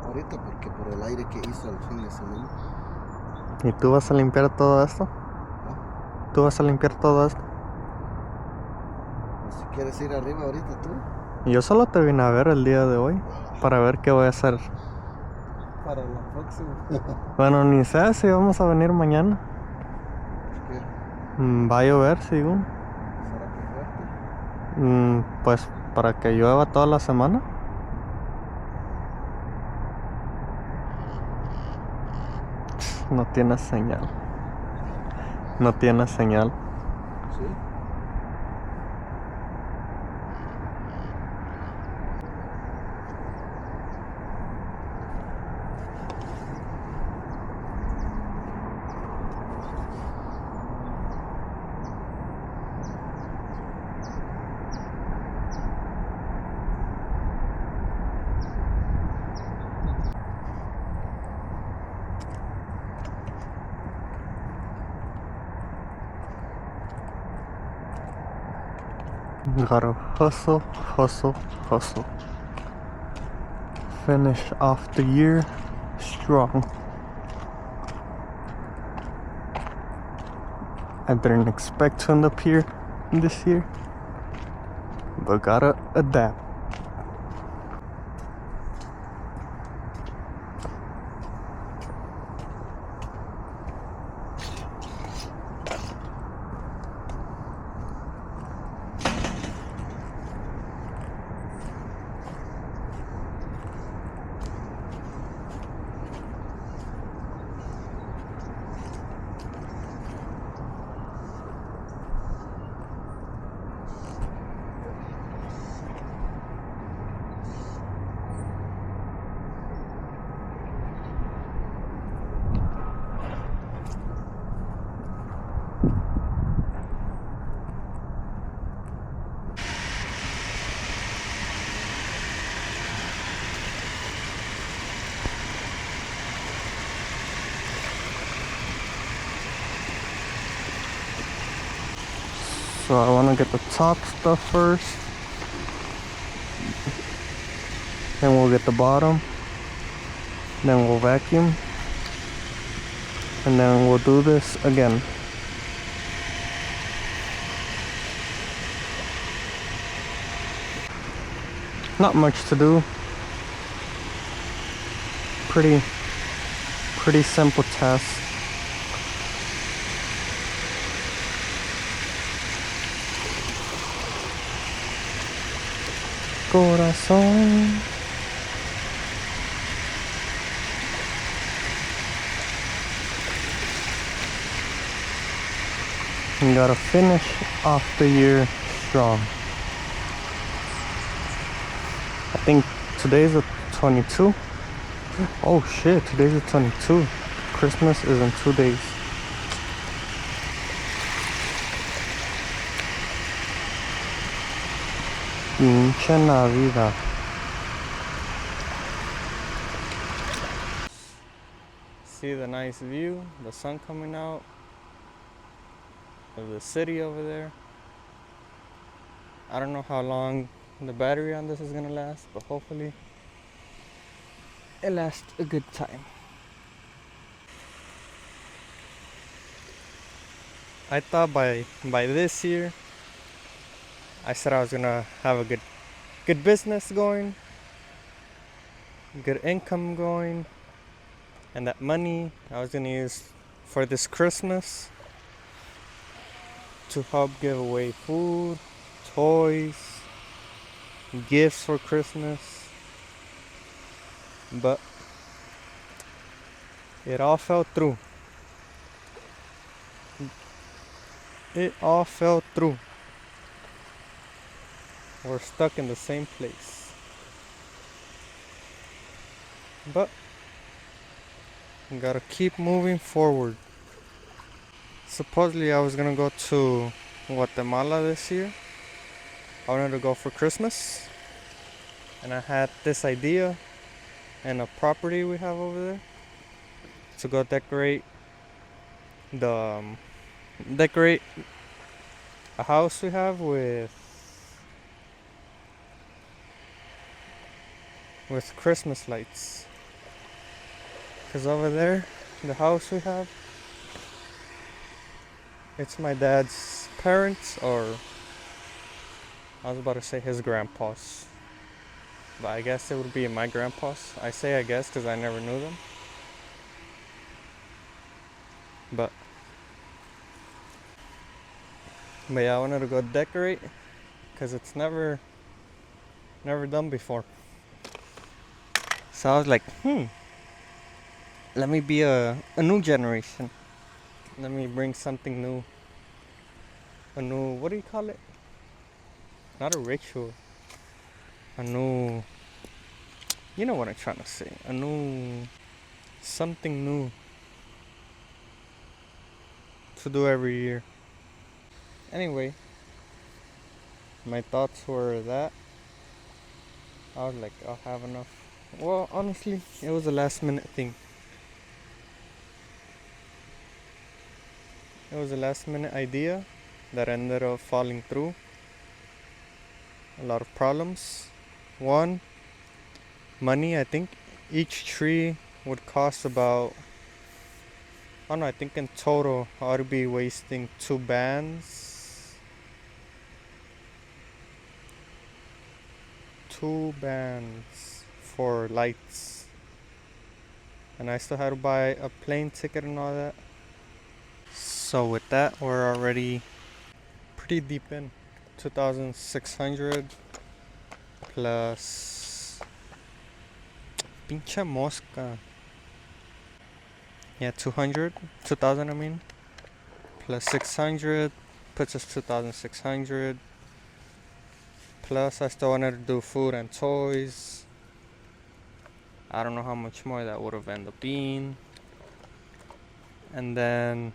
ahorita porque por el aire que hizo el fin de semana. ¿Y tú vas a limpiar todo esto? ¿No? ¿Tú vas a limpiar todo esto? Pues si quieres ir arriba ahorita tú. Yo solo te vine a ver el día de hoy para ver qué voy a hacer. Para la próxima. Bueno, ni sé si vamos a venir mañana. ¿Qué? Va a llover, según. ¿Será que fuerte? Pues para que llueva toda la semana. No tiene señal. No tiene señal. Sí. Gotta hustle, hustle, hustle. Finish off the year strong. I didn't expect to end up here this year, but gotta adapt. So I want to get the top stuff first, then we'll get the bottom, then we'll vacuum, and then we'll do this again. Not much to do. Pretty simple task. Corazón. You gotta finish off the year strong. I think today's the 22. Oh shit, today's the 22. Christmas is in 2 days. Pinche Navidad. See the nice view, the sun coming out of the city over there. I don't know how long the battery on this is gonna last, but hopefully it lasts a good time. I thought by this year, I said I was gonna have a good business going, good income going, and that money I was gonna use for this Christmas to help give away food, toys, gifts for Christmas. But it all fell through. It all fell through. We're stuck in the same place. But we gotta keep moving forward. Supposedly I was gonna go to Guatemala this year. I wanted to go for Christmas. And I had this idea and a property we have over there to go decorate a house we have with Christmas lights. Because over there, the house we have, it's my dad's parents, or I was about to say his grandpa's. But I guess it would be my grandpa's. I say I guess because I never knew them. But yeah, I wanted to go decorate because it's never done before. So I was like, let me be a new generation. Let me bring something new. A new, what do you call it? Not a ritual. A new, you know what I'm trying to say. A new, something new to do every year. Anyway, my thoughts were that I was like, I'll have enough. Well, honestly, it was a last minute thing. It was a last minute idea that ended up falling through. A lot of problems. One, money. I think each tree would cost about, I don't know, I think in total I ought to be wasting 2 bands. 2 bands for lights. And I still had to buy a plane ticket and all that. So with that, we're already pretty deep in. 2,600 plus pinche mosca. Yeah, 2,000 I mean, plus 600 puts us 2,600. Plus I still wanted to do food and toys. I don't know how much more that would have ended up being. And then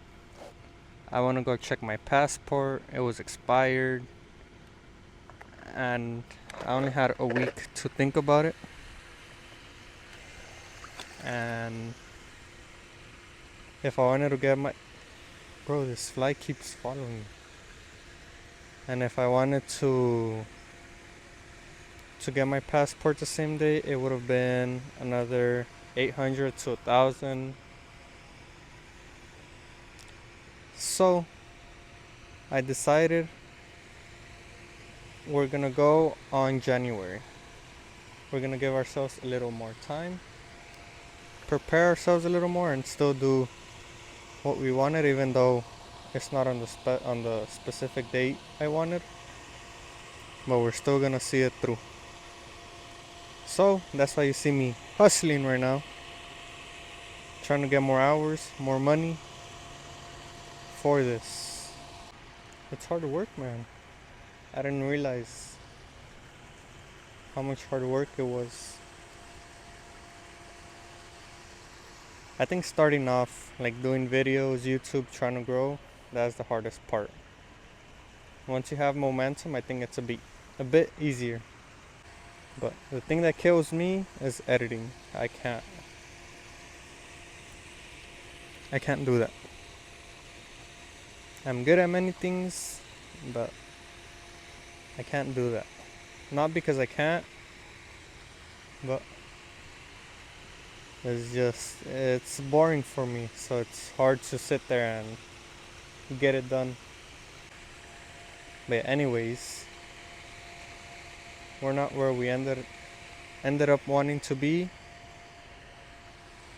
I want to go check my passport. It was expired. And I only had a week to think about it. And if I wanted to get my... Bro, this fly keeps following me. And if I wanted to get my passport the same day, it would have been another 800 to 1,000. So I decided we're gonna go on January. We're gonna give ourselves a little more time, prepare ourselves a little more, and still do what we wanted, even though it's not on the specific date I wanted. But we're still gonna see it through. So that's why you see me hustling right now, trying to get more hours, more money for this. It's hard work, man. I didn't realize how much hard work it was. I think starting off, like doing videos, YouTube, trying to grow, that's the hardest part. Once you have momentum, I think it's a bit easier. But the thing that kills me is editing. I can't do that. I'm good at many things, but I can't do that. Not because I can't, but it's boring for me, so it's hard to sit there and get it done. But anyways, we're not where we ended up wanting to be,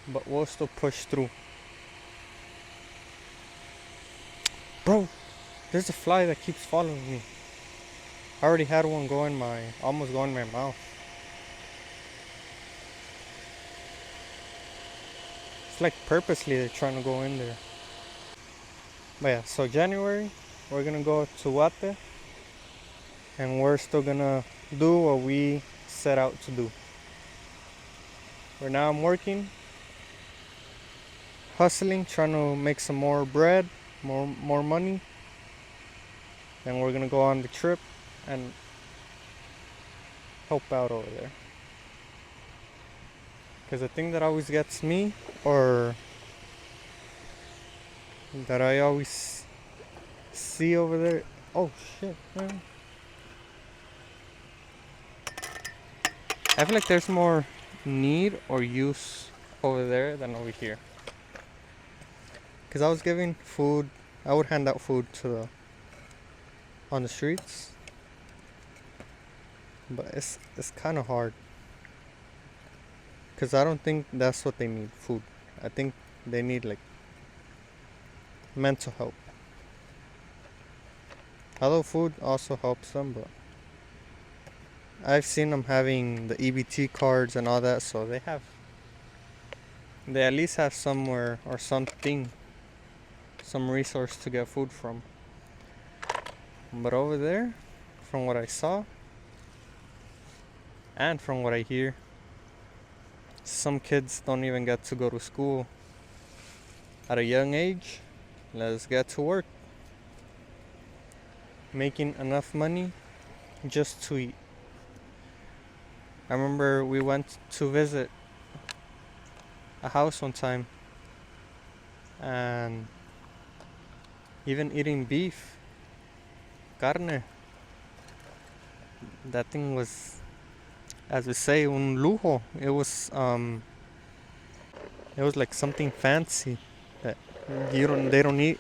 but we'll still push through. Bro, there's a fly that keeps following me. I already had one almost go in my mouth. It's like purposely they're trying to go in there. But yeah, so January, we're gonna go to Guate, and we're still gonna do what we set out to do. Right now I'm working, hustling, trying to make some more bread, more money. Then we're gonna go on the trip and help out over there. Because the thing that always gets me, or that I always see over there, oh shit, man. I feel like there's more need or use over there than over here. Because I was giving food, I would hand out food on the streets. But it's kind of hard. Because I don't think that's what they need, food. I think they need like mental help. Although food also helps them, but I've seen them having the EBT cards and all that, so they at least have somewhere or something, some resource to get food from. But over there, from what I saw and from what I hear, some kids don't even get to go to school at a young age. Let's get to work, making enough money just to eat. I remember we went to visit a house one time, and even eating beef, carne, that thing was, as we say, un lujo. It was like something fancy that they don't eat.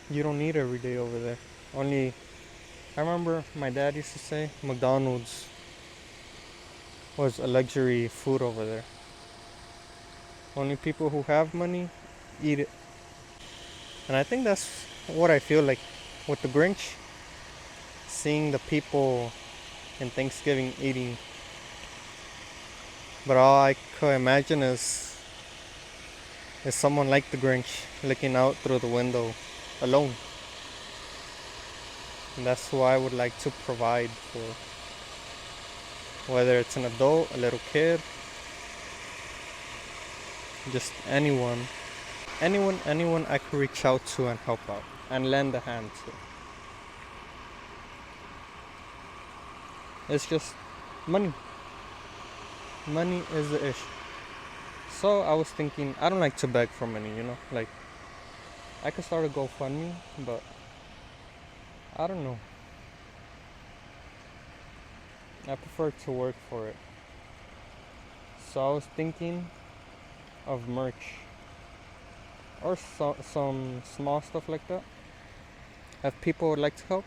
You don't eat every day over there. Only, I remember my dad used to say McDonald's was a luxury food over there. Only people who have money eat it. And I think that's what I feel like with the Grinch. Seeing the people in Thanksgiving eating. But all I could imagine is someone like the Grinch looking out through the window alone. And that's who I would like to provide for. Whether it's an adult, a little kid, just anyone I could reach out to and help out and lend a hand to. It's just money. Money is the issue. So I was thinking, I don't like to beg for money, like I could start a GoFundMe, but I don't know. I prefer to work for it. So I was thinking of merch or some small stuff like that. If people would like to help,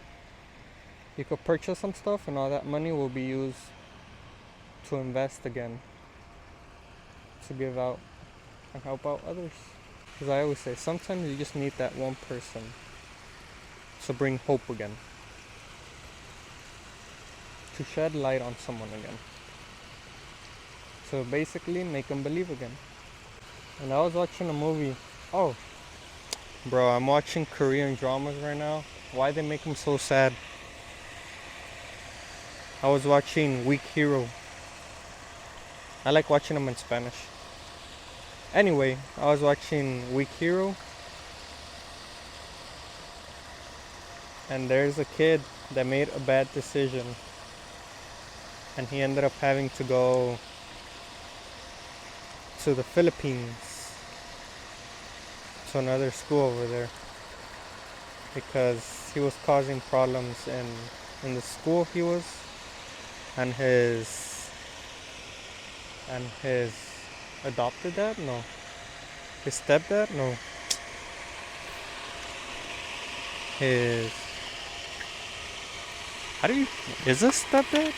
you could purchase some stuff, and all that money will be used to invest again, to give out and help out others. Because I always say, sometimes you just need that one person to bring hope again, to shed light on someone again, to basically make them believe again. And I was watching a movie. Oh, bro, I'm watching Korean dramas right now. Why they make them so sad? I was watching Weak Hero. I like watching them in Spanish. Anyway, I was watching Weak Hero, and there's a kid that made a bad decision, and he ended up having to go to the Philippines, to another school over there, because he was causing problems in the school he was, and his adopted dad? No. His stepdad? No. Is this stepdad?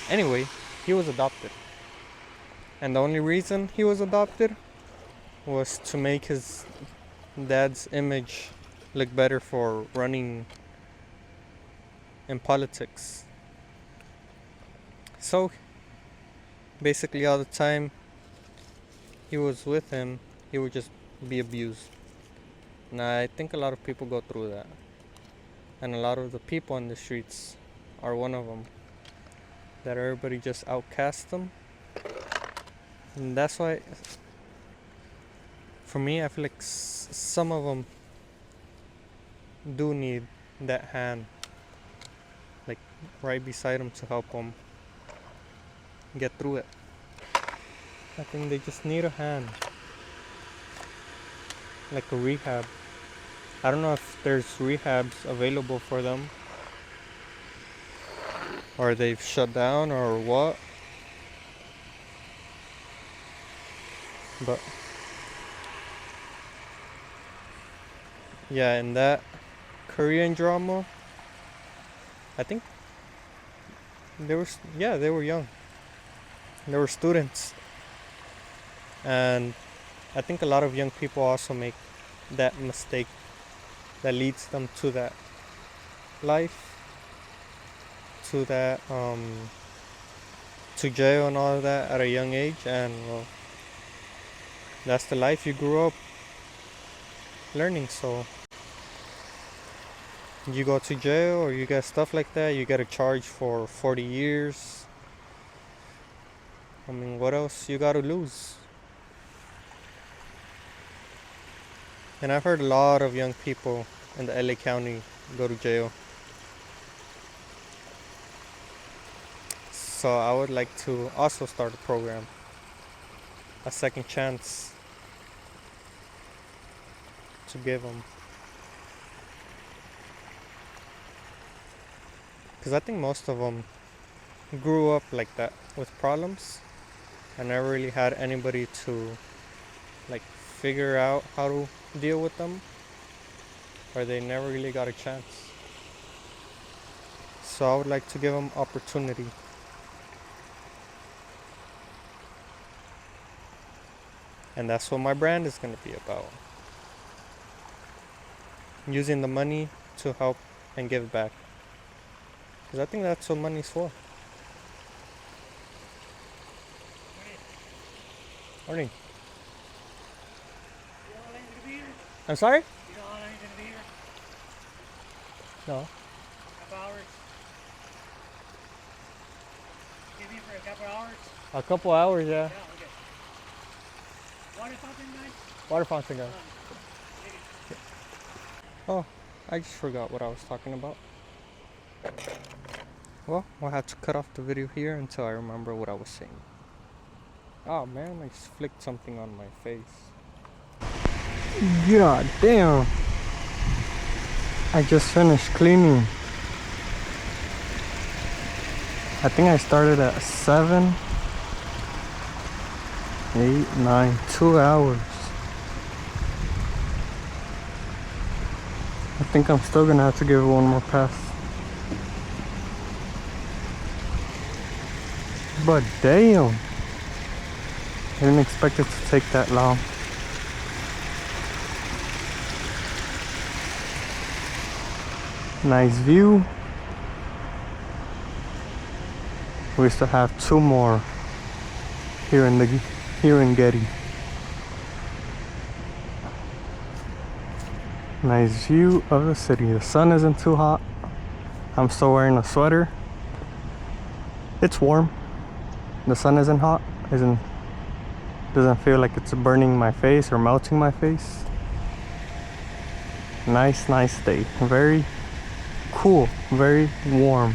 Anyway, he was adopted. And the only reason he was adopted was to make his dad's image look better for running in politics. So, basically all the time he was with him, he would just be abused. And I think a lot of people go through that. And a lot of the people on the streets are one of them. That everybody just outcasts them. And that's why, for me, I feel like some of them do need that hand, like right beside them to help them get through it. I think they just need a hand, like a rehab. I don't know if there's rehabs available for them, or they've shut down or what. But yeah, in that Korean drama, I think they were young. They were students. And I think a lot of young people also make that mistake that leads them to that life, to that to jail and all of that at a young age. And well, that's the life you grew up learning. So you go to jail or you get stuff like that, you get a charge for 40 years. I mean, what else you got to lose? And I've heard a lot of young people in the LA County go to jail. So I would like to also start a program, a second chance to give them. Because I think most of them grew up like that with problems and never really had anybody to like figure out how to deal with them, or they never really got a chance. So I would like to give them opportunity. And that's what my brand is going to be about. Using the money to help and give back. Because I think that's what money's for. Morning. You know how long you're gonna be here? I'm sorry? You know how long you're gonna be here? No. Couple hours. Give me for a couple hours. A couple hours, yeah. Yeah, okay. Water fountain, guys? Water fountain guy. Take it. Oh, I just forgot what I was talking about. Well, we'll have to cut off the video here until I remember what I was saying. Oh man, I just flicked something on my face. God damn. I just finished cleaning. I think I started at 7, 8, 9, 2 hours. I think I'm still gonna have to give it one more pass. But damn, I didn't expect it to take that long. Nice view. We still have 2 more here in Getty. Nice view of the city. The sun isn't too hot. I'm still wearing a sweater. It's warm. The sun isn't hot. Doesn't feel like it's burning my face or melting my face. Nice day. Very cool. Very warm.